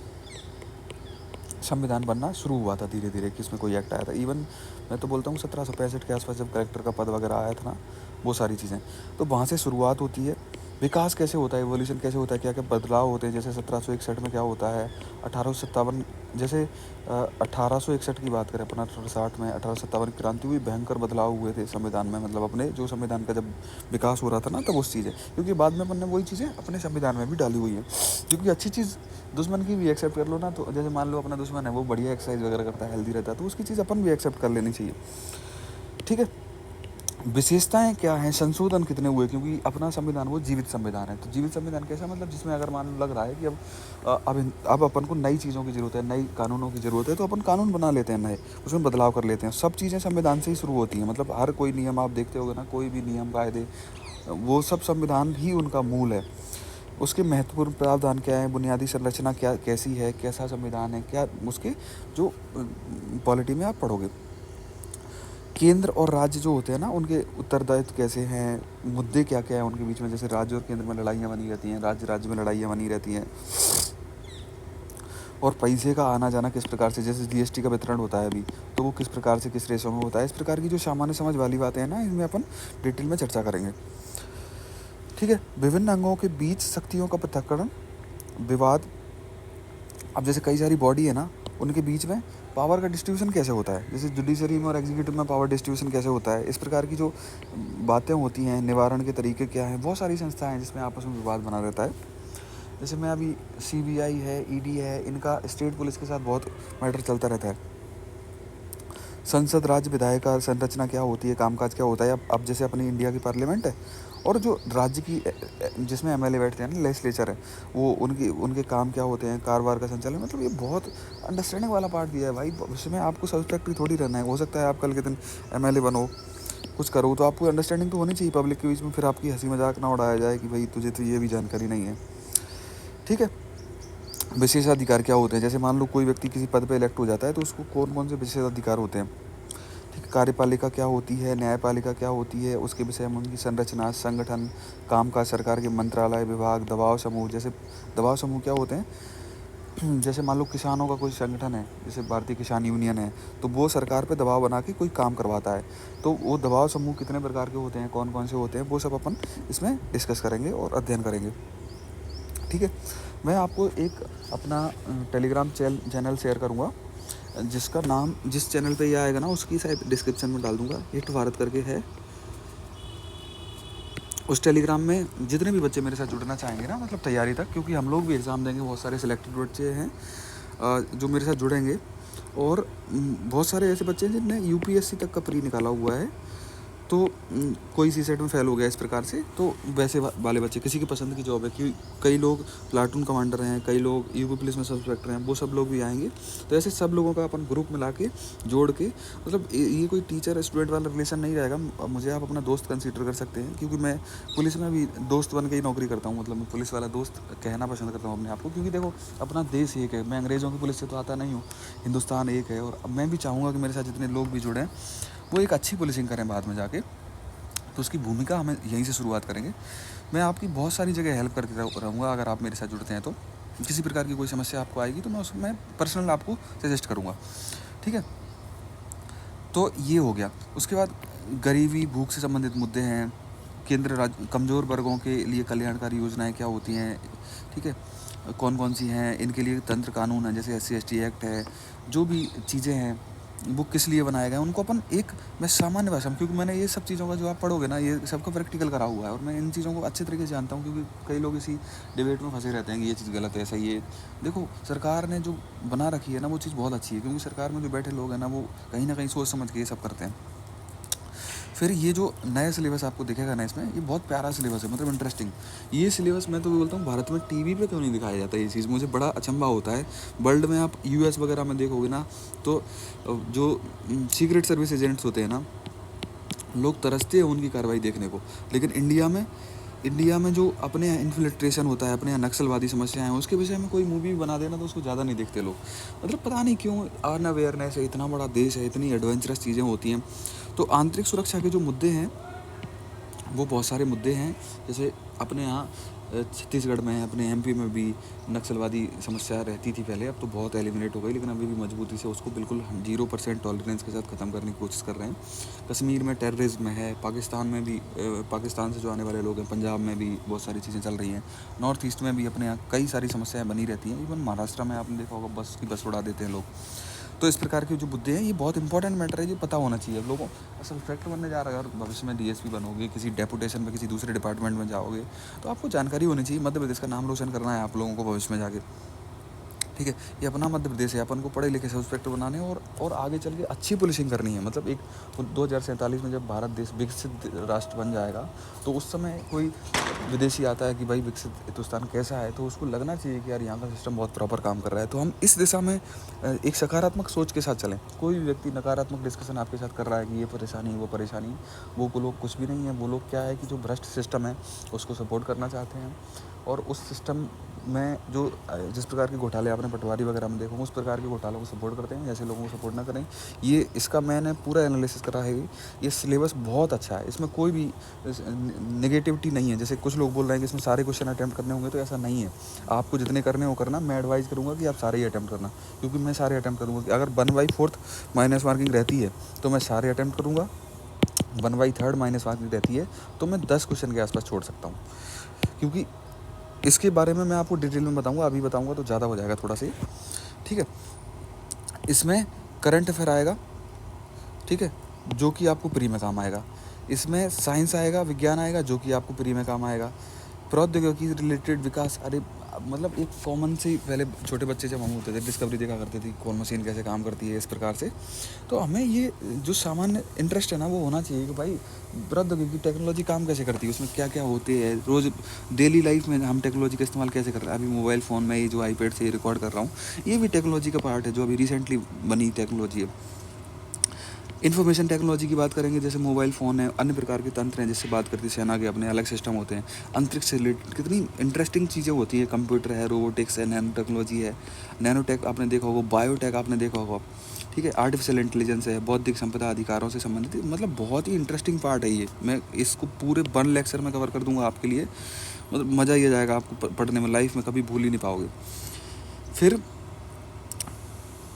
संविधान बनना शुरू हुआ था धीरे धीरे, कि इसमें कोई एक्ट आया था। इवन मैं तो बोलता हूँ 1765 के आसपास जब कलेक्टर का पद वगैरह आया था ना, वो सारी चीज़ें, तो वहाँ से शुरुआत होती है। विकास कैसे होता है, एवोल्यूशन कैसे होता है, क्या क्या बदलाव होते हैं। जैसे 1761 में क्या होता है, 1857, जैसे 1861 की बात करें अपन, 1860 में 1857 की क्रांति हुई, भयंकर बदलाव हुए थे संविधान में। मतलब अपने जो संविधान का जब विकास हो रहा था ना, तब उस चीज़ें, क्योंकि बाद में अपन ने वही चीज़ें अपने संविधान में भी डाली हुई हैं। क्योंकि अच्छी चीज़ दुश्मन की भी एक्सेप्ट कर लो ना, तो जैसे मान लो अपना दुश्मन है, वो बढ़िया एक्सरसाइज वगैरह करता है, हेल्दी रहता है, तो उसकी चीज़ अपन भी एक्सेप्ट कर लेनी चाहिए। ठीक है, विशेषताएं क्या हैं, संशोधन कितने हुए, क्योंकि अपना संविधान वो जीवित संविधान है। तो जीवित संविधान कैसा, मतलब जिसमें अगर मान लो लग रहा है कि अब अपन को नई चीज़ों की ज़रूरत है, नई कानूनों की ज़रूरत है, तो अपन कानून बना लेते हैं नए, उसमें बदलाव कर लेते हैं। सब चीज़ें संविधान से ही शुरू होती हैं। मतलब हर कोई नियम आप देखते होगे ना, कोई भी नियम कायदे, वो सब संविधान ही उनका मूल है। उसके महत्वपूर्ण प्रावधान क्या है, बुनियादी संरचना क्या कैसी है, कैसा संविधान है, क्या उसके जो पॉलिटी में आप पढ़ोगे। केंद्र और राज्य जो होते हैं ना, उनके उत्तरदायित्व कैसे हैं, मुद्दे क्या क्या हैं उनके बीच में। जैसे राज्य और केंद्र में लड़ाइयाँ बनी रहती हैं, राज्य में लड़ाइयाँ बनी रहती हैं। और पैसे का आना जाना किस प्रकार से, जैसे जीएसटी का वितरण होता है अभी, तो वो किस प्रकार से किस रेशो में होता है। इस प्रकार की जो सामान्य समझ वाली बातें हैं ना, इनमें अपन डिटेल में चर्चा करेंगे। ठीक है, विभिन्न अंगों के बीच शक्तियों का पृथक्करण, विवाद। अब जैसे कई सारी बॉडी है ना, उनके बीच में पावर का डिस्ट्रीब्यूशन कैसे होता है, जैसे जुडिशरी में और एग्जीक्यूटिव में पावर डिस्ट्रीब्यूशन कैसे होता है। इस प्रकार की जो बातें होती हैं, निवारण के तरीके क्या हैं। बहुत सारी संस्थाएं हैं जिसमें आपस में विवाद बना रहता है। जैसे मैं अभी CBI है, ED है, इनका स्टेट पुलिस के साथ बहुत मैटर चलता रहता है। संसद, राज्य विधायिका संरचना क्या होती है, कामकाज क्या होता है। अब जैसे अपनी इंडिया की पार्लियामेंट है, और जो राज्य की जिसमें MLA बैठते हैं ना, लेजिस्लेचर है, वो उनके काम क्या होते हैं, कारोबार का संचालन। मतलब ये बहुत अंडरस्टैंडिंग वाला पार्ट दिया है भाई। उसमें आपको सब्जेक्ट थोड़ी रहना है। हो सकता है आप कल के दिन MLA बनो, कुछ करो, तो आपको अंडरस्टैंडिंग तो होनी चाहिए पब्लिक के बीच में, फिर आपकी हंसी मजाक ना उड़ाया जाए कि भाई तुझे तो ये भी जानकारी नहीं है। ठीक है, विशेषाधिकार क्या होते हैं, जैसे मान लो कोई व्यक्ति किसी पद पे इलेक्ट हो जाता है, तो उसको कौन कौन से विशेषाधिकार होते हैं। ठीक है, कार्यपालिका क्या होती है, न्यायपालिका क्या होती है, उसके विषय में उनकी संरचना, संगठन, कामकाज, सरकार के मंत्रालय, विभाग, दबाव समूह। जैसे दबाव समूह क्या होते हैं, जैसे मान लो किसानों का कोई संगठन है, जैसे भारतीय किसान यूनियन है, तो वो सरकार पे दबाव बना के कोई काम करवाता है। तो वो दबाव समूह कितने प्रकार के होते हैं, कौन कौन से होते हैं, वो सब अपन इसमें डिस्कस करेंगे और अध्ययन करेंगे। ठीक है, मैं आपको एक अपना टेलीग्राम चैनल शेयर करूँगा, जिसका नाम, जिस चैनल पे ये आएगा ना, उसकी शायद डिस्क्रिप्शन में डाल दूँगा, हिट भारत करके है। उस टेलीग्राम में जितने भी बच्चे मेरे साथ जुड़ना चाहेंगे ना, मतलब तैयारी तक, क्योंकि हम लोग भी एग्ज़ाम देंगे, बहुत सारे सिलेक्टेड बच्चे हैं जो मेरे साथ जुड़ेंगे। और बहुत सारे ऐसे बच्चे हैं जिनने UPSC तक का प्री निकाला हुआ है। तो कोई सी सेट में फेल हो गया इस प्रकार से, तो वैसे वाले बच्चे, किसी की पसंद की जॉब है कि कई लोग प्लाटून कमांडर हैं, कई लोग यूपी पुलिस में सब इंस्पेक्टर हैं, वो सब लोग भी आएंगे। तो ऐसे सब लोगों का अपन ग्रुप मिला के जोड़ के, मतलब ये कोई टीचर स्टूडेंट वाला रिलेशन नहीं रहेगा। मुझे आप अपना दोस्त कंसीडर कर सकते हैं, क्योंकि मैं पुलिस में भी दोस्त बन के ही नौकरी करता हूँ। मतलब मैं पुलिस वाला दोस्त कहना पसंद करता हूँ अपने आप को, क्योंकि देखो अपना देश एक है, मैं अंग्रेज़ों की पुलिस से तो आता नहीं हूँ, हिंदुस्तान एक है। और मैं भी चाहूँगा कि मेरे साथ जितने लोग भी जुड़े हैं वो एक अच्छी पुलिसिंग करें बाद में जाके। तो उसकी भूमिका हमें यहीं से शुरुआत करेंगे। मैं आपकी बहुत सारी जगह हेल्प करके रहूँगा अगर आप मेरे साथ जुड़ते हैं तो। किसी प्रकार की कोई समस्या आपको आएगी तो मैं उसमें पर्सनल आपको सजेस्ट करूँगा, ठीक है। तो ये हो गया। उसके बाद गरीबी, भूख से संबंधित मुद्दे हैं, केंद्र राज्य कमज़ोर वर्गों के लिए कल्याणकारी योजनाएं क्या होती हैं, ठीक है, कौन कौन सी हैं, इनके लिए तंत्र कानून है, जैसे SC/ST एक्ट है, जो भी चीज़ें हैं वो किस लिए बनाए गए हैं, उनको अपन एक, मैं सामान्य भाषा में, क्योंकि मैंने ये सब चीज़ों का जो आप पढ़ोगे ना, ये सबका प्रैक्टिकल करा हुआ है और मैं इन चीज़ों को अच्छे तरीके से जानता हूँ। क्योंकि कई लोग इसी डिबेट में फंसे रहते हैं कि ये चीज़ गलत है, सही है। देखो सरकार ने जो बना रखी है ना वो चीज़ बहुत अच्छी है, क्योंकि सरकार में जो बैठे लोग हैं ना वो कहीं ना कहीं सोच समझ के ये सब करते हैं। फिर ये जो नया सिलेबस आपको दिखेगा ना, इसमें ये बहुत प्यारा सिलेबस है, मतलब इंटरेस्टिंग। ये सिलेबस मैं तो बोलता हूँ भारत में टीवी पे क्यों नहीं दिखाया जाता ये चीज़, मुझे बड़ा अचंभा होता है। वर्ल्ड में आप US वगैरह में देखोगे ना, तो जो सीक्रेट सर्विस एजेंट्स होते हैं ना, लोग तरसते हैं उनकी कार्रवाई देखने को। लेकिन इंडिया में जो अपने यहाँ इन्फिल्ट्रेशन होता है, अपने यहाँ नक्सलवादी समस्याएं हैं, उसके विषय में कोई मूवी बना देना तो उसको ज़्यादा नहीं देखते लोग। मतलब पता नहीं क्यों, अनअवेयरनेस है, इतना बड़ा देश है, इतनी एडवेंचरस चीज़ें होती हैं। तो आंतरिक सुरक्षा के जो मुद्दे हैं वो बहुत सारे मुद्दे हैं। जैसे अपने यहाँ छत्तीसगढ़ में, अपने MP में भी नक्सलवादी समस्या रहती थी पहले, अब तो बहुत एलिमिनेट हो गई, लेकिन अभी भी मजबूती से उसको बिल्कुल 0% टॉलरेंस के साथ ख़त्म करने की कोशिश कर रहे हैं। कश्मीर में टेररिज्म है, पाकिस्तान में भी पाकिस्तान से जो आने वाले लोग हैं, पंजाब में भी बहुत सारी चीज़ें चल रही हैं, नॉर्थ ईस्ट में भी अपने यहाँ कई सारी समस्याएं बनी रहती हैं। इवन महाराष्ट्र में आपने देखा होगा बस उड़ा देते हैं लोग। तो इस प्रकार के जो मुद्दे हैं ये बहुत इंपॉर्टेंट मैटर है, ये पता होना चाहिए अब लोगों। असल इंस्पेक्टर बनने जा रहा है और भविष्य में DSP बनोगे, किसी डेपुटेशन में किसी दूसरे डिपार्टमेंट में जाओगे, तो आपको जानकारी होनी चाहिए। मध्य प्रदेश का नाम रोशन करना है आप लोगों को भविष्य में जाके, ठीक है। ये अपना मध्य प्रदेश है, अपन को पढ़े लिखे सब इंस्पेक्टर बनाने और आगे चल के अच्छी पुलिसिंग करनी है। मतलब एक 2047 में जब भारत देश विकसित राष्ट्र बन जाएगा तो उस समय कोई विदेशी आता है कि भाई विकसित हिंदुस्तान कैसा है, तो उसको लगना चाहिए कि यार यहाँ का सिस्टम बहुत प्रॉपर काम कर रहा है। तो हम इस दिशा में एक सकारात्मक सोच के साथ चलें। कोई भी व्यक्ति नकारात्मक डिस्कशन आपके साथ कर रहा है कि ये परेशानी वो परेशानी, वो लोग कुछ भी नहीं है। वो लोग क्या है कि जो भ्रष्ट सिस्टम है उसको सपोर्ट करना चाहते हैं, और उस सिस्टम में जो जिस प्रकार के घोटाले आपने पटवारी वगैरह में देखो, उस प्रकार के घोटालों को सपोर्ट करते हैं। ऐसे लोगों को सपोर्ट ना करें। ये इसका मैंने पूरा एनालिसिस करा है। ये सिलेबस बहुत अच्छा है, इसमें कोई भी नेगेटिविटी नहीं है। जैसे कुछ लोग बोल रहे हैं कि इसमें सारे क्वेश्चन अटैम्प्ट करने होंगे, तो ऐसा नहीं है। आपको जितने करने हो करना। मैं एडवाइस करूँगा कि आप सारे ही अटैम्प्ट करना, क्योंकि मैं सारे अटैम्प्ट करूँगा। अगर 1/4 माइनस मार्किंग रहती है तो मैं सारे अटैम्प्ट करूँगा, 1/3 माइनस मार्किंग रहती है तो मैं 10 क्वेश्चन के आसपास छोड़ सकता हूँ। क्योंकि इसके बारे में मैं आपको डिटेल में बताऊंगा, अभी बताऊंगा तो ज़्यादा हो जाएगा थोड़ा सा, ठीक है। इसमें करंट अफेयर आएगा, ठीक है, जो कि आपको प्री में काम आएगा। इसमें साइंस आएगा, विज्ञान आएगा, जो कि आपको प्री में काम आएगा। प्रौद्योगिकी रिलेटेड विकास, अरे मतलब एक कॉमन सी, पहले छोटे बच्चे जब हम होते थे डिस्कवरी देखा करते थे कौन मशीन कैसे काम करती है, इस प्रकार से। तो हमें ये जो सामान्य इंटरेस्ट है ना वो होना चाहिए कि भाई प्रौद्योगिकी टेक्नोलॉजी काम कैसे करती है, उसमें क्या क्या होते हैं, रोज़ डेली लाइफ में हम टेक्नोलॉजी का इस्तेमाल कैसे कर रहे हैं। अभी मोबाइल फ़ोन में ये जो iPad से रिकॉर्ड कर रहा हूँ, ये भी टेक्नोलॉजी का पार्ट है, जो अभी रिसेंटली बनी टेक्नोलॉजी है। इन्फॉर्मेशन टेक्नोलॉजी की बात करेंगे, जैसे मोबाइल फ़ोन है, अन्य प्रकार के तंत्र हैं, जिससे बात करती है सेना के अपने अलग सिस्टम होते हैं। अंतरिक्ष से रिलेटेड कितनी इंटरेस्टिंग चीज़ें होती हैं, कंप्यूटर है, रोबोटिक्स है, नैनो टेक्नोलॉजी है, नैनोटेक आपने देखा होगा, बायोटेक आपने देखा होगा, ठीक है, आर्टिफिशियल इंटेलिजेंस है, बौद्धिक संपदा अधिकारों से संबंधित, मतलब बहुत ही इंटरेस्टिंग पार्ट है ये। मैं इसको पूरे 1 लेक्चर में कवर कर दूंगा आपके लिए, मतलब मज़ा ही आ जाएगा आपको पढ़ने में, लाइफ में कभी भूल ही नहीं पाओगे। फिर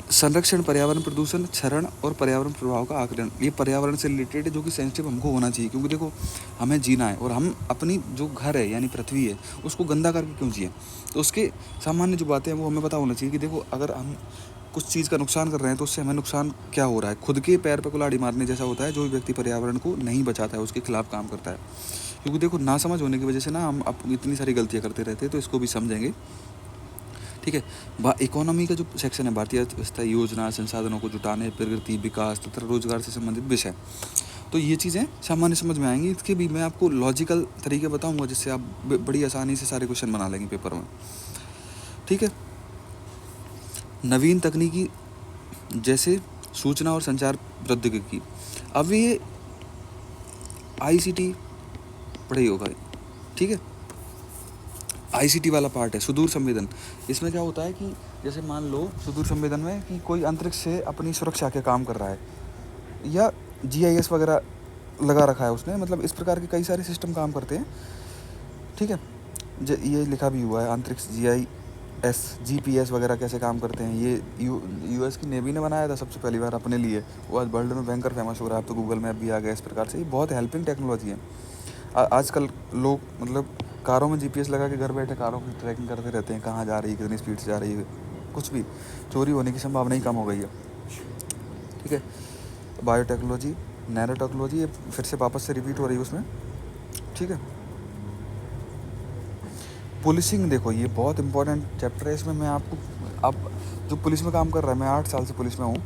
संरक्षण, पर्यावरण प्रदूषण, क्षरण और पर्यावरण प्रभाव का आकलन, ये पर्यावरण से रिलेटेड है, जो कि सेंसिटिव हमको होना चाहिए। क्योंकि देखो हमें जीना है और हम अपनी जो घर है यानी पृथ्वी है उसको गंदा करके क्यों जिए। तो उसके सामान्य जो बातें हैं वो हमें पता होना चाहिए कि देखो अगर हम कुछ चीज़ का नुकसान कर रहे हैं तो उससे हमें नुकसान क्या हो रहा है। खुद के पैर पर कुल्हाड़ी मारने जैसा होता है जो व्यक्ति पर्यावरण को नहीं बचाता है, उसके खिलाफ काम करता है। क्योंकि देखो नासमझ होने की वजह से ना हम इतनी सारी गलतियाँ करते रहते हैं, तो इसको भी समझेंगे, ठीक है। इकोनॉमी का जो सेक्शन है, भारतीय अर्थव्यवस्था, योजना, संसाधनों को जुटाने, प्रगति, विकास तथा रोजगार से संबंधित विषय। तो ये चीज़ें सामान्य समझ में आएंगी। इसके भी मैं आपको लॉजिकल तरीके बताऊंगा जिससे आप बड़ी आसानी से सारे क्वेश्चन बना लेंगे पेपर में। ठीक है। नवीन तकनीकी जैसे सूचना और संचार प्रौद्योगिकी, अब ये आईसीटी पढ़ाई होगा। ठीक है। आईसीटी वाला पार्ट है सुदूर संवेदन। इसमें क्या होता है कि जैसे मान लो सुदूर संवेदन में कि कोई अंतरिक्ष से अपनी सुरक्षा के काम कर रहा है या जीआईएस वगैरह लगा रखा है उसने, मतलब इस प्रकार के कई सारे सिस्टम काम करते हैं। ठीक है। ये लिखा भी हुआ है अंतरिक्ष जीआईएस जीपीएस वगैरह कैसे काम करते हैं। ये यूएस की नेवी ने बनाया था सबसे पहली बार अपने लिए। वो आज वर्ल्ड में भयंकर फेमस हो रहा है। अब तो गूगल मैप भी आ गया। इस प्रकार से ये बहुत हेल्पिंग टेक्नोलॉजी है। आजकल लोग मतलब कारों में जीपीएस लगा के घर बैठे कारों की ट्रैकिंग करते रहते हैं, कहाँ जा रही है, कितनी स्पीड से जा रही है। कुछ भी चोरी होने की संभावना ही कम हो गई है। ठीक है। बायोटेक्नोलॉजी, नैनो टेक्नोलॉजी, ये फिर से वापस से रिपीट हो रही है उसमें। ठीक है। पुलिसिंग, देखो ये बहुत इंपॉर्टेंट चैप्टर है। इसमें मैं आपको, अब जो पुलिस में काम कर रहा है, मैं 8 साल से पुलिस में हूँ,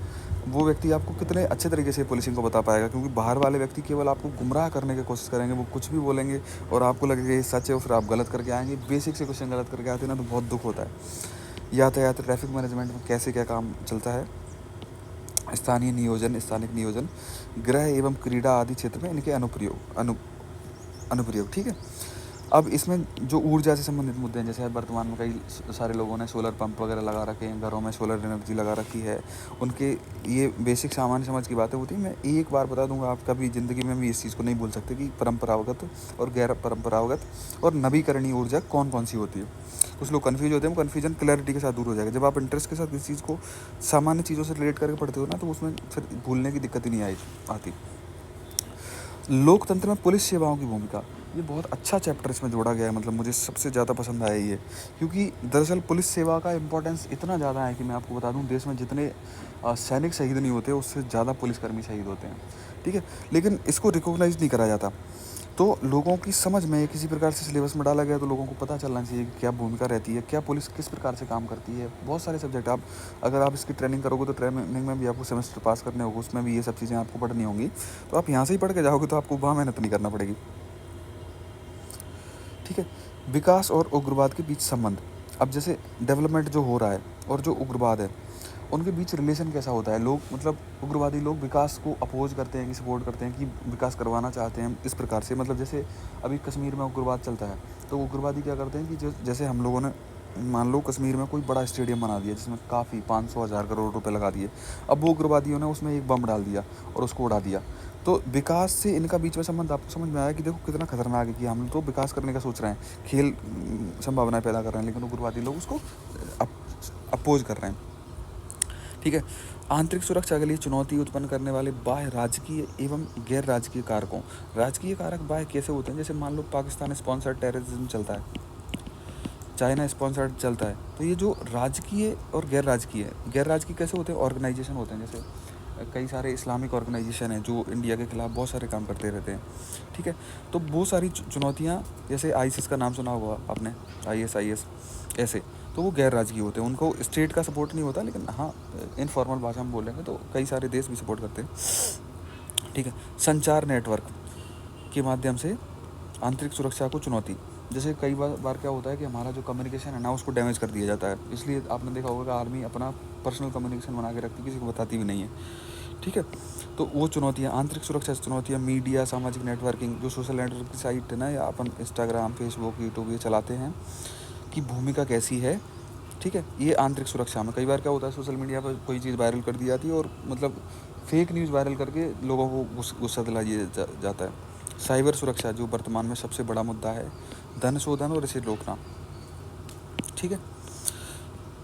वो व्यक्ति आपको कितने अच्छे तरीके से पुलिसिंग को बता पाएगा। क्योंकि बाहर वाले व्यक्ति केवल आपको गुमराह करने की कोशिश करेंगे। वो कुछ भी बोलेंगे और आपको लगेगा ये सच है, और फिर आप गलत करके आएंगे। बेसिक से क्वेश्चन गलत करके आते हैं ना, तो बहुत दुख होता है। यातायात ट्रैफिक मैनेजमेंट में कैसे क्या काम चलता है। स्थानीय नियोजन, स्थानिक नियोजन, गृह एवं क्रीड़ा आदि क्षेत्र में इनके अनुप्रयोग। ठीक है। अब इसमें जो ऊर्जा से संबंधित मुद्दे हैं, जैसे वर्तमान में कई सारे लोगों ने सोलर पंप वगैरह लगा रखे हैं, घरों में सोलर एनर्जी लगा रखी है उनके, ये बेसिक सामान्य समझ की बातें होती हैं। मैं एक बार बता दूंगा, आप कभी ज़िंदगी में भी इस चीज़ को नहीं भूल सकते कि परंपरागत और गैर परंपरागत और नवीकरणीय ऊर्जा कौन कौन सी होती है। कुछ लोग कन्फ्यूज होते हैं, वो कन्फ्यूजन क्लैरिटी के साथ दूर हो जाएगा। जब आप इंटरेस्ट के साथ किसी चीज़ को सामान्य चीज़ों से रिलेट करके पढ़ते हो ना, तो उसमें फिर भूलने की दिक्कत ही नहीं आती। लोकतंत्र में पुलिस सेवाओं की भूमिका, ये बहुत अच्छा चैप्टर इसमें जोड़ा गया है। मतलब मुझे सबसे ज़्यादा पसंद आया ये, क्योंकि दरअसल पुलिस सेवा का इम्पोर्टेंस इतना ज़्यादा है कि मैं आपको बता दूं, देश में जितने सैनिक शहीद नहीं होते उससे ज़्यादा पुलिसकर्मी शहीद होते हैं। ठीक है। लेकिन इसको रिकॉग्नाइज नहीं करा जाता। तो लोगों की समझ में किसी प्रकार से सिलेबस में डाला गया, तो लोगों को पता चलना चाहिए कि क्या भूमिका रहती है, क्या पुलिस किस प्रकार से काम करती है। बहुत सारे सब्जेक्ट आप, अगर आप इसकी ट्रेनिंग करोगे तो ट्रेनिंग में भी आपको सेमेस्टर पास करने होगा, उसमें भी ये सब चीज़ें आपको पढ़नी होंगी। तो आप यहाँ से ही पढ़ के जाओगे तो आपको वहाँ मेहनत नहीं करना पड़ेगी। ठीक है। विकास और उग्रवाद के बीच संबंध, अब जैसे डेवलपमेंट जो हो रहा है और जो उग्रवाद है, उनके बीच रिलेशन कैसा होता है। लोग मतलब उग्रवादी लोग विकास को अपोज करते हैं कि सपोर्ट करते हैं, कि विकास करवाना चाहते हैं इस प्रकार से। मतलब जैसे अभी कश्मीर में उग्रवाद चलता है, तो उग्रवादी क्या करते हैं कि जैसे हम लोगों ने मान लो कश्मीर में कोई बड़ा स्टेडियम बना दिया जिसमें काफ़ी 500,000 करोड़ रुपए लगा दिए। अब वो उग्रवादियों ने उसमें एक बम डाल दिया और उसको उड़ा दिया। तो विकास से इनका बीच में संबंध आपको समझ में आया कि देखो कितना खतरनाक है कि हम तो विकास करने का सोच रहे हैं, खेल संभावनाएं पैदा कर रहे हैं, लेकिन उग्रवादी लोग उसको अपोज कर रहे हैं। ठीक है। आंतरिक सुरक्षा के लिए चुनौती उत्पन्न करने वाले बाह्य राजकीय एवं गैर राजकीय कारकों। राजकीय कारक बाह्य कैसे होते हैं, जैसे मान लो पाकिस्तान स्पॉन्सर्ड टेररिज्म चलता है, चाइना स्पॉन्सर्ड चलता है, तो ये जो राजकीय और गैर राजकीय कैसे होते हैं, ऑर्गेनाइजेशन होते हैं। जैसे कई सारे इस्लामिक ऑर्गेनाइजेशन हैं जो इंडिया के खिलाफ बहुत सारे काम करते रहते हैं। ठीक है। तो बहुत सारी चुनौतियाँ, जैसे आईसिस का नाम सुना होगा आपने, ISIS, ऐसे, तो वो गैर राजकीय होते हैं। उनको स्टेट का सपोर्ट नहीं होता, लेकिन हाँ इनफॉर्मल भाषा में बोलेंगे तो कई सारे देश भी सपोर्ट करते हैं। ठीक है। संचार नेटवर्क के माध्यम से आंतरिक सुरक्षा को चुनौती, जैसे कई बार क्या होता है कि हमारा जो कम्युनिकेशन है ना, उसको डैमेज कर दिया जाता है। इसलिए आपने देखा होगा कि आर्मी अपना पर्सनल कम्युनिकेशन बना के रखती है, किसी को बताती भी नहीं है। ठीक है। तो वो चुनौतियाँ, आंतरिक सुरक्षा से चुनौतियाँ, मीडिया, सामाजिक नेटवर्किंग, जो सोशल नेटवर्क की साइट है ना, या अपन इंस्टाग्राम, फेसबुक, यूट्यूब ये चलाते हैं, की भूमिका कैसी है। ठीक है। ये आंतरिक सुरक्षा में कई बार क्या होता है, सोशल मीडिया पर कोई चीज़ वायरल कर दी जाती है और मतलब फेक न्यूज़ वायरल करके लोगों को गुस्सा दिला दिया जाता है। साइबर सुरक्षा जो वर्तमान में सबसे बड़ा मुद्दा है, धन शोधन और इसे रोकना। ठीक है।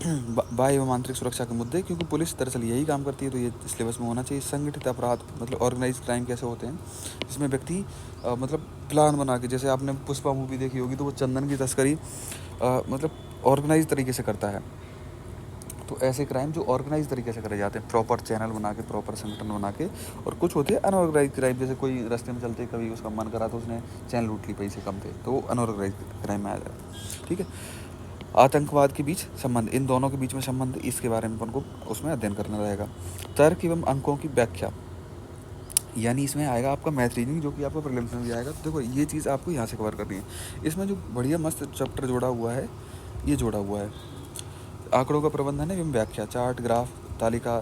बाह्य एवं आंतरिक सुरक्षा के मुद्दे, क्योंकि पुलिस दरअसल यही काम करती है, तो ये सिलेबस में होना चाहिए। संगठित अपराध मतलब ऑर्गेनाइज क्राइम कैसे होते हैं, जिसमें व्यक्ति मतलब प्लान बना के, जैसे आपने पुष्पा मूवी देखी होगी, तो वो चंदन की तस्करी मतलब ऑर्गेनाइज तरीके से करता है। तो ऐसे क्राइम जो ऑर्गेनाइज तरीके से करे जाते हैं, प्रॉपर चैनल बना के, प्रॉपर संगठन बना के। और कुछ होते हैं अनऑर्गेनाइज क्राइम, जैसे कोई रास्ते में चलते कभी उसका मन करा तो उसने चैन लूट ली, पैसे कम थे, तो वो अनऑर्गेनाइज क्राइम में आ जाता है। ठीक है। आतंकवाद के बीच संबंध, इन दोनों के बीच में संबंध, इसके बारे में अपन को उसमें अध्ययन करना रहेगा। तर्क एवं अंकों की व्याख्या, यानी इसमें आएगा आपका मैथ रीजनिंग, जो कि आपका प्रीलिम्स में भी आएगा। तो देखो ये चीज़ आपको यहाँ से कवर करनी है। इसमें जो बढ़िया मस्त चैप्टर जोड़ा हुआ है, ये जोड़ा हुआ है आंकड़ों का प्रबंधन एवं व्याख्या, चार्ट, ग्राफ, तालिका,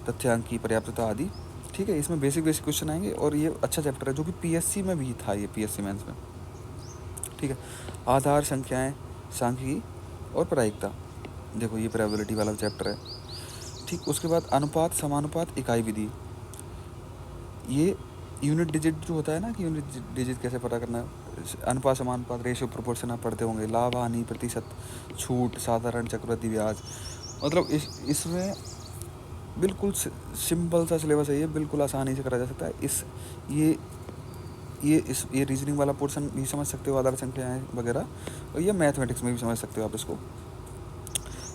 तथ्यांक की पर्याप्तता आदि। ठीक है, इसमें बेसिक बेसिक क्वेश्चन आएंगे और ये अच्छा चैप्टर है, जो कि पीएससी में भी था, ये पीएससी मेंस में। ठीक है, आधार, संख्याएं, सांख्यिकी और प्रायिकता, देखो ये प्रोबेबिलिटी वाला चैप्टर है। ठीक, उसके बाद अनुपात, समानुपात, इकाई विधि, ये यूनिट डिजिट जो होता है ना, कि यूनिट डिजिट कैसे पता करना है, अनुपात, समानुपात, रेशियो, प्रोपोर्शन आप पढ़ते होंगे, लाभ, हानि, प्रतिशत, छूट, साधारण, चक्रवृद्धि ब्याज। मतलब इसमें बिल्कुल सिंपल सा सिलेबस है, ये बिल्कुल आसानी से करा जा सकता है। ये रीजनिंग वाला पोर्शन भी समझ सकते हो, आधार संख्याएँ वगैरह, और ये मैथमेटिक्स में भी समझ सकते हो आप इसको।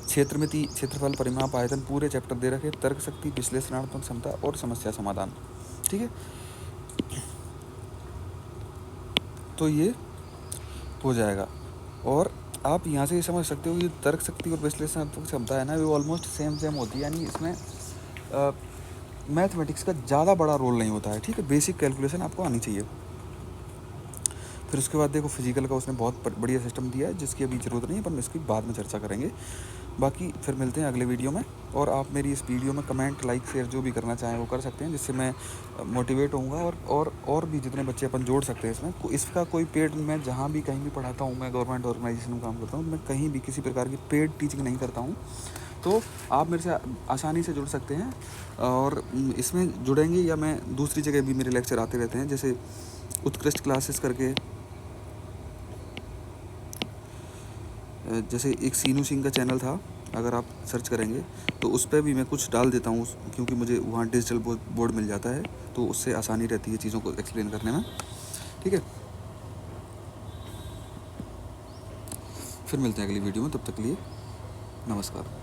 क्षेत्रमिति, क्षेत्रफल, परिमाप, आयतन, पूरे चैप्टर दे रखे, तर्क शक्ति, विश्लेषणात्मक क्षमता और समस्या समाधान। ठीक है, तो ये हो जाएगा। और आप यहाँ से ये समझ सकते हो कि तर्क शक्ति और विश्लेषणात्मक क्षमता है ना, वो ऑलमोस्ट सेम होती है, यानी इसमें मैथमेटिक्स का ज़्यादा बड़ा रोल नहीं होता है। ठीक है, बेसिक कैलकुलेशन आपको आनी चाहिए। फिर उसके बाद देखो फिजिकल का उसने बहुत बढ़िया सिस्टम दिया है, जिसकी अभी ज़रूरत नहीं है, पर इसकी बाद में चर्चा करेंगे। बाकी फिर मिलते हैं अगले वीडियो में, और आप मेरी इस वीडियो में कमेंट, लाइक, शेयर जो भी करना चाहें वो कर सकते हैं, जिससे मैं मोटिवेट होऊंगा, और भी जितने बच्चे अपन जोड़ सकते हैं इसमें। इसका कोई पेड, मैं जहाँ भी कहीं भी पढ़ाता हूँ, मैं गवर्नमेंट ऑर्गेनाइजेशन में काम करता हूँ, मैं कहीं भी किसी प्रकार की पेड टीचिंग नहीं करता हूँ। तो आप मेरे से आसानी से जुड़ सकते हैं, और इसमें जुड़ेंगे, या मैं दूसरी जगह भी मेरे लेक्चर आते रहते हैं, जैसे उत्कृष्ट क्लासेस करके, जैसे एक सीनू सिंह का चैनल था, अगर आप सर्च करेंगे तो उस पर भी मैं कुछ डाल देता हूँ, क्योंकि मुझे वहाँ डिजिटल बोर्ड मिल जाता है, तो उससे आसानी रहती है चीज़ों को एक्सप्लेन करने में। ठीक है, फिर मिलते हैं अगली वीडियो में, तब तक के लिए नमस्कार।